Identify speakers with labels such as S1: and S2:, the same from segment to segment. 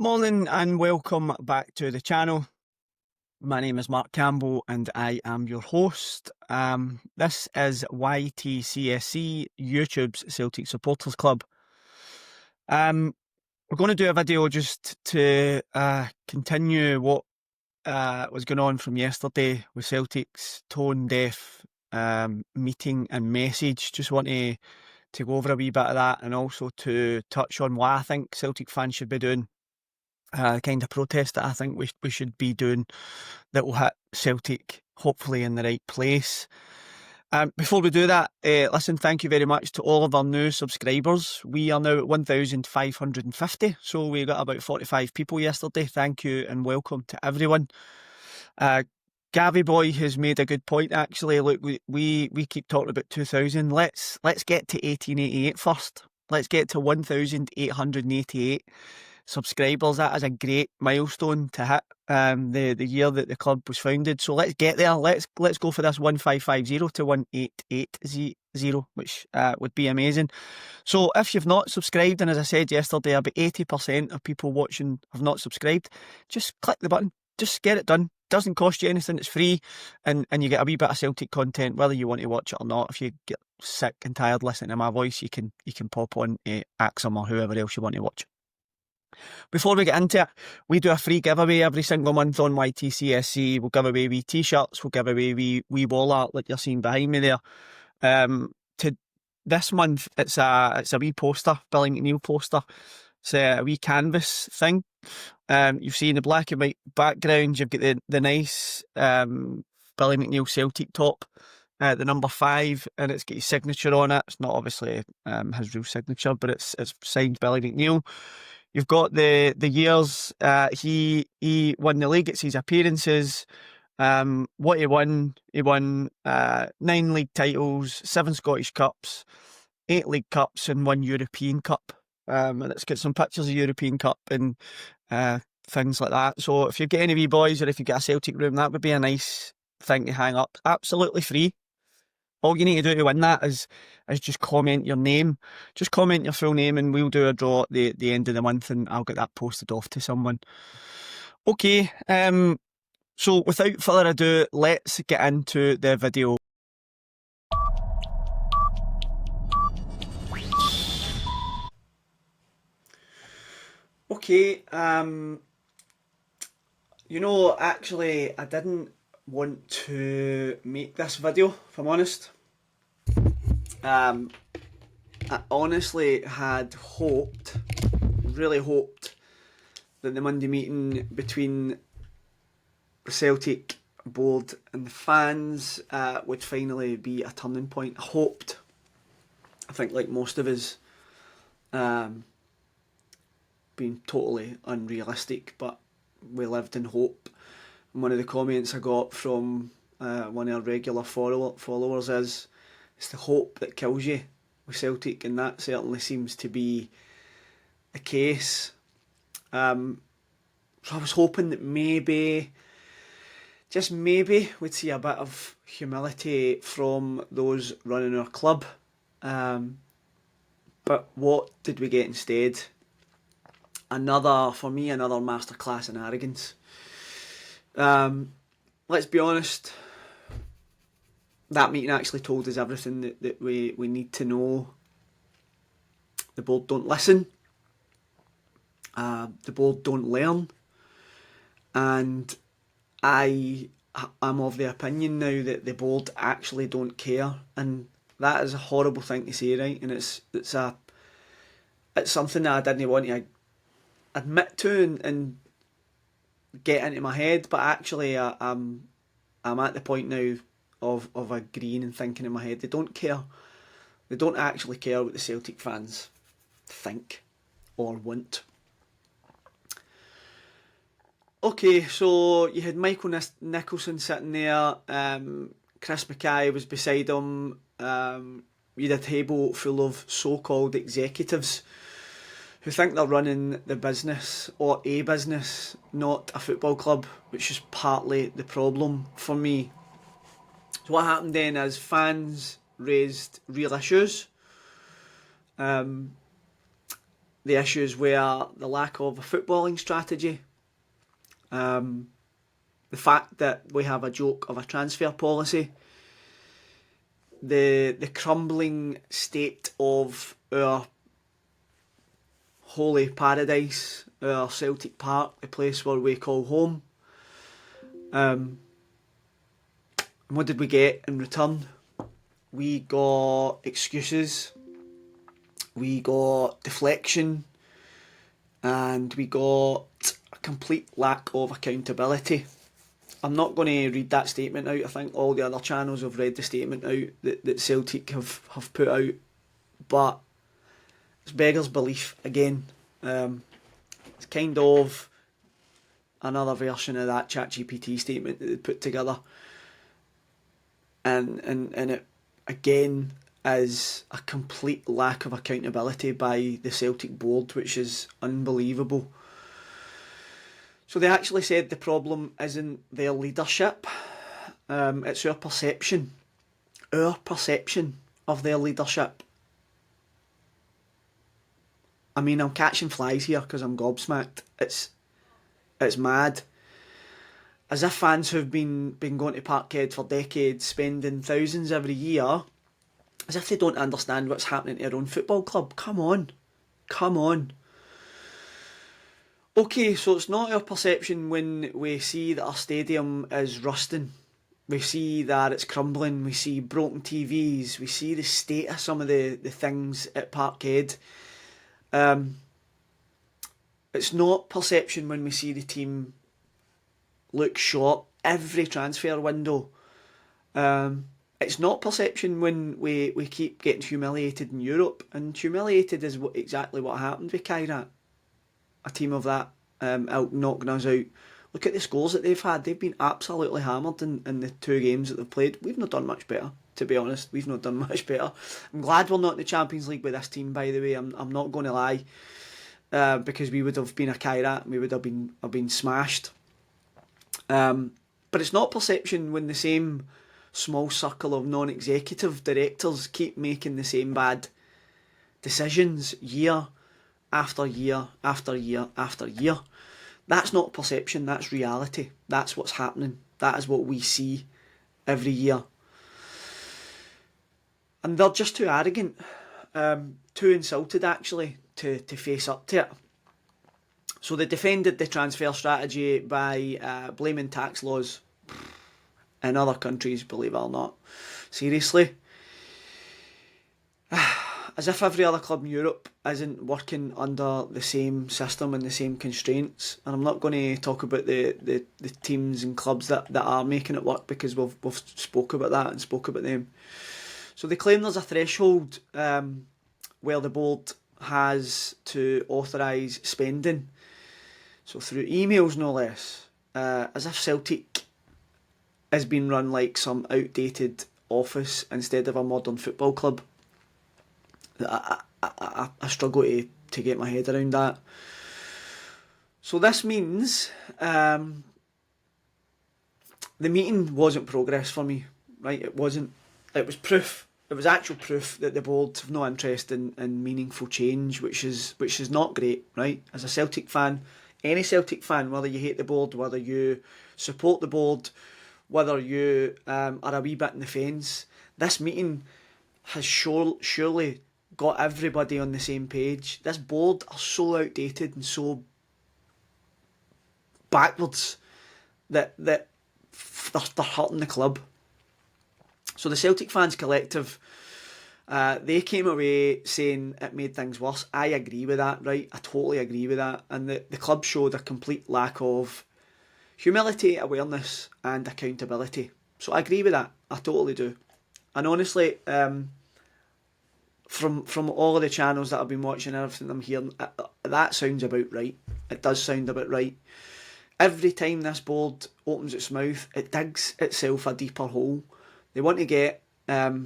S1: Morning and welcome back to the channel. My name is Mark Campbell and I am your host. This is YTCSC, YouTube's Celtic Supporters Club. We're going to do a video just to continue what was going on from yesterday with Celtic's tone deaf meeting and message. Just want to go over a wee bit of that and also to touch on what I think Celtic fans should be doing. Kind of protest that I think we should be doing that will hit Celtic hopefully in the right place. Before we do that, listen, thank you very much to all of our new subscribers. We are now at 1,550, so we got about 45 people yesterday. Thank you and welcome to everyone. Gavi Boy has made a good point actually. Look, we keep talking about 2,000. Let's get to 1888 first. Let's get to 1,888 subscribers. That is a great milestone to hit. The year that the club was founded. So let's get there. Let's go for this 1550 to 1880, which would be amazing. So if you've not subscribed, and as I said yesterday, about 80% of people watching have not subscribed, just click the button. Just get it done. Doesn't cost you anything. It's free, and you get a wee bit of Celtic content whether you want to watch it or not. If you get sick and tired listening to my voice, you can pop on Axum or whoever else you want to watch. Before we get into it, we do a free giveaway every single month on YTCSC. We'll give away wee t-shirts, we'll give away wee wall art like you're seeing behind me there. To this month, it's a wee poster, Billy McNeil poster. It's a wee canvas thing. You've seen the black and white background. You've got the nice Billy McNeil Celtic top, the number 5, and it's got his signature on it. It's not obviously his real signature, but it's signed Billy McNeil. You've got the years he won the league. It's his appearances. What he won 9 league titles, 7 Scottish Cups, 8 League Cups, and 1 European Cup. And it's got some pictures of European Cup and things like that. So if you've got any wee boys or if you've got a Celtic room, that would be a nice thing to hang up. Absolutely free. All you need to do to win that is just comment your name. Just comment your full name and we'll do a draw at the end of the month and I'll get that posted off to someone. Okay, so without further ado, let's get into the video. Okay, you know, actually I didn't want to make this video, if I'm honest. I honestly had hoped, really hoped, that the Monday meeting between the Celtic board and the fans would finally be a turning point. I hoped. I think like most of us, being totally unrealistic, but we lived in hope. And one of the comments I got from one of our regular followers is, it's the hope that kills you with Celtic, and that certainly seems to be the case. So I was hoping that maybe, just maybe, we'd see a bit of humility from those running our club. But what did we get instead? For me, another masterclass in arrogance. Let's be honest, that meeting actually told us everything that we need to know. The board don't listen. The board don't learn. And I'm of the opinion now that the board actually don't care. And that is a horrible thing to say, right? And it's something that I didn't want to admit to and get into my head. But actually I'm at the point now of agreeing and thinking in my head, they don't care. They don't actually care what the Celtic fans think or want. Okay, so you had Michael Nicholson sitting there, Chris Mackay was beside him, you had a table full of so-called executives who think they're running the business, or a business, not a football club, which is partly the problem for me. So what happened then is fans raised real issues. the issues were the lack of a footballing strategy, the fact that we have a joke of a transfer policy, the crumbling state of our holy paradise, our Celtic Park, the place where we call home. And what did we get in return? We got excuses, we got deflection, and we got a complete lack of accountability. I'm not going to read that statement out. I think all the other channels have read the statement out that Celtic have put out. But it's beggars belief again. It's kind of another version of that ChatGPT statement that they put together. And it, again, is a complete lack of accountability by the Celtic board, which is unbelievable. So they actually said the problem isn't their leadership, it's our perception of their leadership. I mean, I'm catching flies here because I'm gobsmacked. It's mad. As if fans who've been going to Parkhead for decades, spending thousands every year, as if they don't understand what's happening to their own football club. Come on. Okay, so it's not our perception when we see that our stadium is rusting. We see that it's crumbling. We see broken TVs. We see the state of some of the things at Parkhead. It's not perception when we see the team look short every transfer window. It's not perception when we keep getting humiliated in Europe. And humiliated is exactly what happened with Kairat. A team of that ilk knocking us out. Look at the scores that they've had. They've been absolutely hammered in the 2 games that they've played. We've not done much better, to be honest. We've not done much better. I'm glad we're not in the Champions League with this team, by the way. I'm not going to lie. Because we would have been a Kairat and we would have been smashed. But it's not perception when the same small circle of non-executive directors keep making the same bad decisions year after year after year after year. That's not perception, that's reality. That's what's happening. That is what we see every year. And they're just too arrogant, too insulted actually, to face up to it. So they defended the transfer strategy by blaming tax laws in other countries, believe it or not. Seriously. As if every other club in Europe isn't working under the same system and the same constraints. And I'm not going to talk about the teams and clubs that are making it work, because we've spoke about that and spoke about them. So they claim there's a threshold where the board has to authorise spending. So through emails, no less. As if Celtic is being run like some outdated office instead of a modern football club. I struggle to get my head around that. So this means the meeting wasn't progress for me, right? It wasn't. It was proof. It was actual proof that the board have no interest in meaningful change, which is not great, right? As a Celtic fan, any Celtic fan, whether you hate the board, whether you support the board, whether you are a wee bit in the fence, this meeting has surely got everybody on the same page. This board are so outdated and so backwards that they're hurting the club. So the Celtic Fans Collective, they came away saying it made things worse. I agree with that, right? I totally agree with that. And the club showed a complete lack of humility, awareness and accountability. So I agree with that. I totally do. And honestly, from all of the channels that I've been watching and everything I'm hearing, that sounds about right. It does sound about right. Every time this board opens its mouth, it digs itself a deeper hole. They want to get a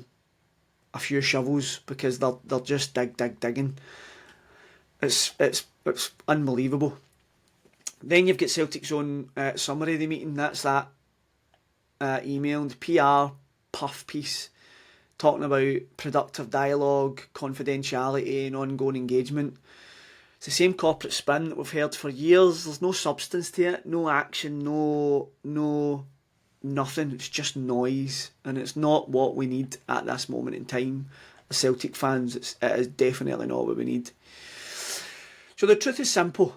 S1: few shovels because they're just digging. It's unbelievable. Then you've got Celtic's own summary of the meeting. That's that emailed PR puff piece talking about productive dialogue, confidentiality and ongoing engagement. It's the same corporate spin that we've heard for years. There's no substance to it, no action, no nothing. It's just noise, and it's not what we need at this moment in time. As Celtic fans, it is definitely not what we need. So the truth is simple.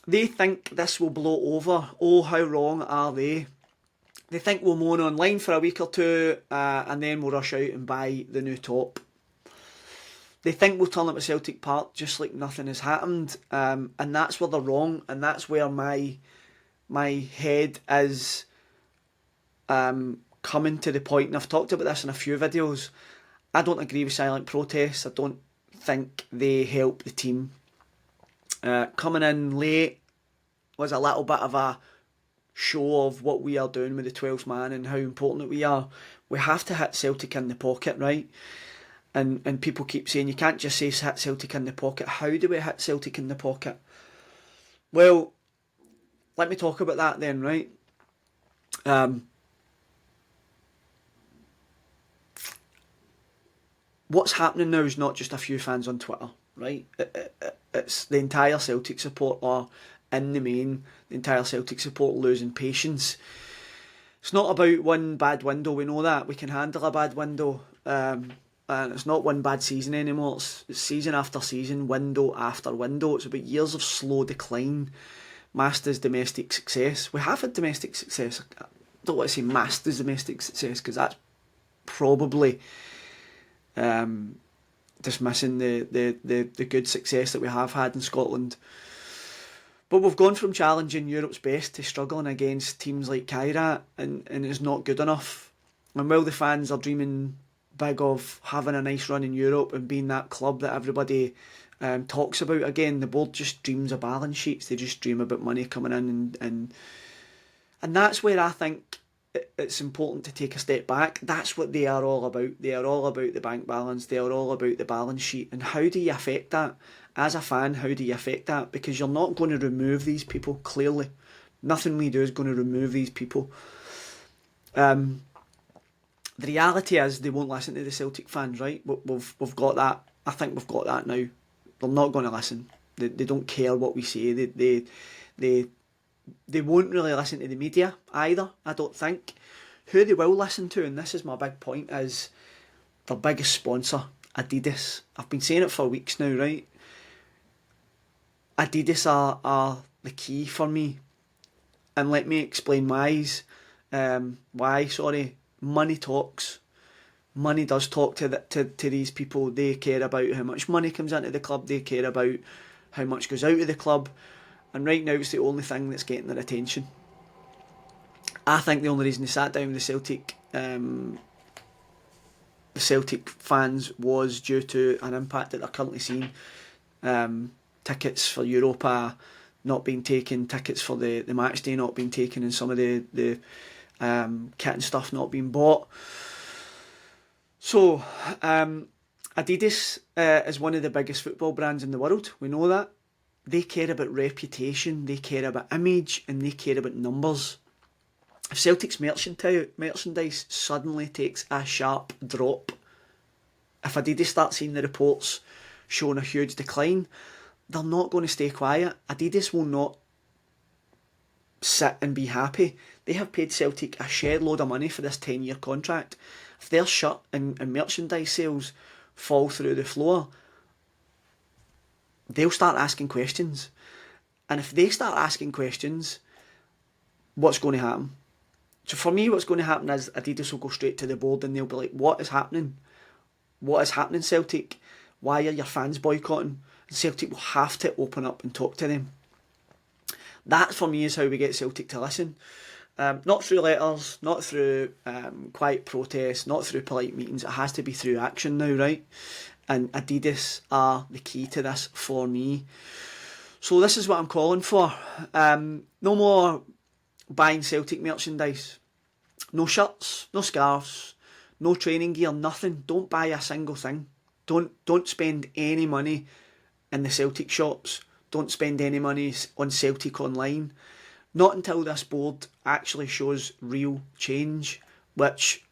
S1: They think this will blow over. Oh, how wrong are they? They think we'll moan online for a week or two and then we'll rush out and buy the new top. They think we'll turn up at Celtic Park just like nothing has happened, and that's where they're wrong, and that's where my head is coming to the point, and I've talked about this in a few videos. I don't agree with silent protests. I don't think they help the team. Coming in late was a little bit of a show of what we are doing with the 12th man and how important we are. We have to hit Celtic in the pocket, right? And people keep saying you can't just say hit Celtic in the pocket. How do we hit Celtic in the pocket? Well, let me talk about that then, right? What's happening now is not just a few fans on Twitter, right? It's the entire Celtic support are in the main, the entire Celtic support losing patience. It's not about one bad window, we know that. We can handle a bad window. And it's not one bad season anymore. It's season after season, window after window. It's about years of slow decline. Master's domestic success. We have had domestic success. I don't want to say Master's domestic success because that's probably dismissing the good success that we have had in Scotland. But we've gone from challenging Europe's best to struggling against teams like Kairat, and it's not good enough. And while the fans are dreaming big of having a nice run in Europe and being that club that everybody talks about, again, the board just dreams of balance sheets. They just dream about money coming in, and that's where I think it's important to take a step back. That's what they are all about. They are all about the bank balance. They are all about the balance sheet. And how do you affect that? As a fan, how do you affect that? Because you're not going to remove these people, clearly. Nothing we do is going to remove these people. The reality is they won't listen to the Celtic fans, right? We've got that. I think we've got that now. They're not going to listen. They don't care what we say. They won't really listen to the media either, I don't think. Who they will listen to, and this is my big point, is their biggest sponsor, Adidas. I've been saying it for weeks now, right? Adidas are the key for me. And let me explain why. Money talks. Money does talk to these people. They care about how much money comes into the club. They care about how much goes out of the club. And right now it's the only thing that's getting their attention. I think the only reason they sat down with the Celtic fans was due to an impact that they're currently seeing. Tickets for Europa not being taken, tickets for the match day not being taken, and some of the kit and stuff not being bought. So, Adidas is one of the biggest football brands in the world. We know that. They care about reputation, they care about image, and they care about numbers. If Celtic's merchandise suddenly takes a sharp drop, if Adidas start seeing the reports showing a huge decline, they're not going to stay quiet. Adidas will not sit and be happy. They have paid Celtic a shed load of money for this 10-year contract. If their shirt and merchandise sales fall through the floor, they'll start asking questions. And if they start asking questions, what's going to happen? So for me, what's going to happen is Adidas will go straight to the board and they'll be like, what is happening? What is happening, Celtic? Why are your fans boycotting? And Celtic will have to open up and talk to them. That, for me, is how we get Celtic to listen. Not through letters, not through quiet protests, not through polite meetings. It has to be through action now, right? And Adidas are the key to this for me. So this is what I'm calling for. No more buying Celtic merchandise. No shirts, no scarves, no training gear, nothing. Don't buy a single thing. Don't spend any money in the Celtic shops. Don't spend any money on Celtic online. Not until this board actually shows real change, which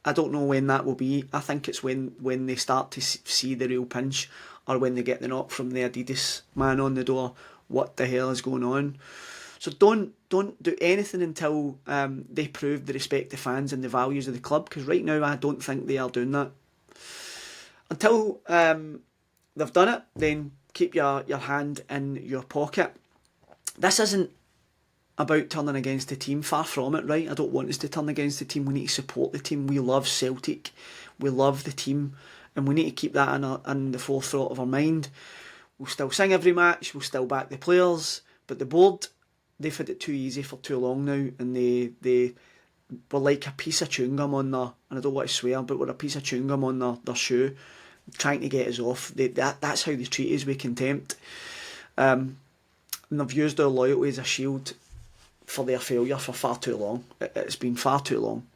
S1: I don't know when that will be. I think it's when they start to see the real pinch, or when they get the knock from the Adidas man on the door. What the hell is going on? So don't do anything until they prove they respect the fans and the values of the club, because right now I don't think they are doing that. Until they've done it, then keep your hand in your pocket. This isn't about turning against the team, far from it, right? I don't want us to turn against the team. We need to support the team. We love Celtic, we love the team, and we need to keep that in the forethought of our mind. We'll still sing every match, we'll still back the players, but the board, they've had it too easy for too long now, and they were like a piece of chewing gum on their, and I don't want to swear, but we're a piece of chewing gum on their shoe, trying to get us off. That's how they treat us, with contempt. And they've used our loyalty as a shield for their failure for far too long. It's been far too long.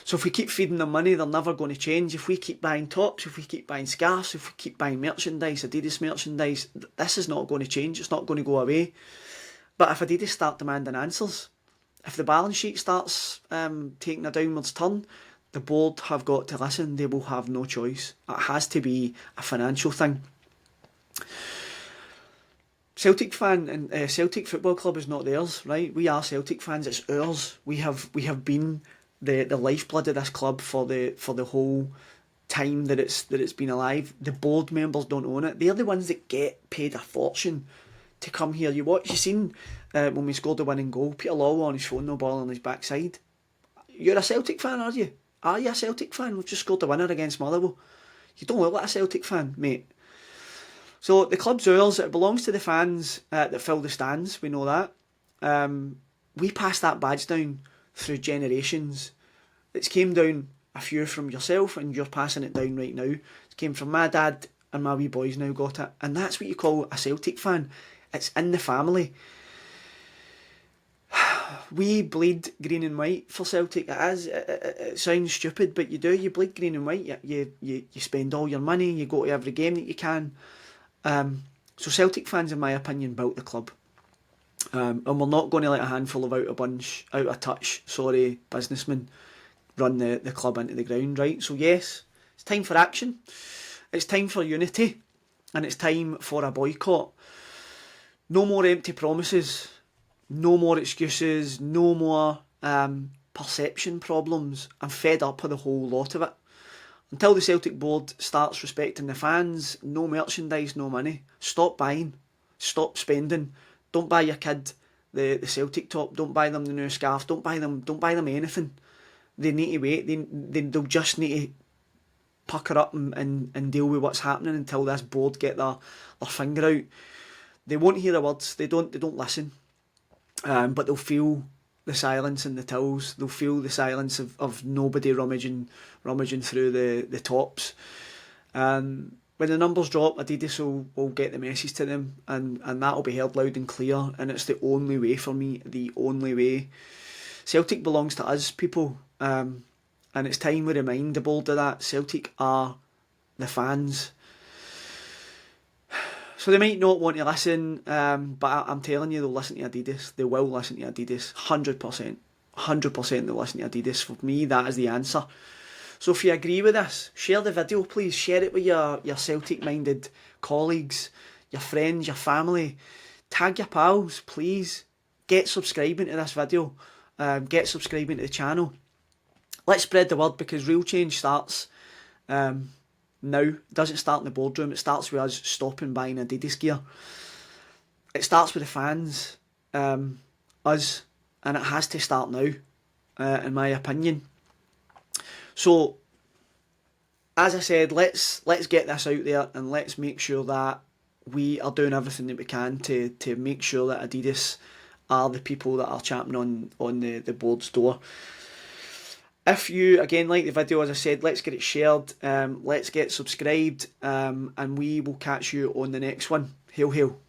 S1: So if we keep feeding them money, they're never going to change. If we keep buying tops, if we keep buying scarves, if we keep buying merchandise, Adidas merchandise, this is not going to change. It's not going to go away. But if Adidas start demanding answers, if the balance sheet starts taking a downwards turn, the board have got to listen. They will have no choice. It has to be a financial thing. Celtic fan and Celtic Football Club is not theirs, right? We are Celtic fans. It's ours. We have been the lifeblood of this club for the whole time that it's been alive. The board members don't own it. They're the ones that get paid a fortune to come here. You seen when we scored the winning goal, Peter Lawwell on his phone, no ball on his backside. You're a Celtic fan, are you? Are you a Celtic fan? We've just scored the winner against Motherwell. You don't look like a Celtic fan, mate. So the club's ours. It belongs to the fans that fill the stands. We know that. We passed that badge down through generations. It's came down a few from yourself, and you're passing it down right now. It came from my dad, and my wee boys now got it. And that's what you call a Celtic fan. It's in the family. We bleed green and white for Celtic. It sounds stupid, but you do. You bleed green and white. You spend all your money. You go to every game that you can. So Celtic fans, in my opinion, built the club. And we're not going to let a handful of out of touch, businessmen run the club into the ground, right? So yes, it's time for action. It's time for unity. And it's time for a boycott. No more empty promises. No more excuses. No more perception problems. I'm fed up with the whole lot of it. Until the Celtic board starts respecting the fans, no merchandise, no money. Stop buying. Stop spending. Don't buy your kid the Celtic top. Don't buy them the new scarf. Don't buy them anything. They need to wait. They'll just need to pucker up and deal with what's happening until this board get their finger out. They won't hear the words. They don't listen. But they'll feel the silence in the tills. They'll feel the silence of nobody rummaging through the tops. When the numbers drop, Adidas will get the message to them, and that will be heard loud and clear, and it's the only way for me, the only way. Celtic belongs to us, people, and it's time we remind the board of that. Celtic are the fans. So they might not want to listen, but I'm telling you, they'll listen to Adidas. They will listen to Adidas, 100%. 100% they'll listen to Adidas. For me, that is the answer. So if you agree with this, share the video, please. Share it with your Celtic-minded colleagues, your friends, your family. Tag your pals, please. Get subscribing to this video. Get subscribing to the channel. Let's spread the word, because real change starts now. It doesn't start in the boardroom. It starts with us stopping buying Adidas gear. It starts with the fans, us, and it has to start now, in my opinion. So, as I said, let's get this out there, and let's make sure that we are doing everything that we can to make sure that Adidas are the people that are champing on the board's door. If you, again, like the video, as I said, let's get it shared, let's get subscribed, and we will catch you on the next one. Hail, hail.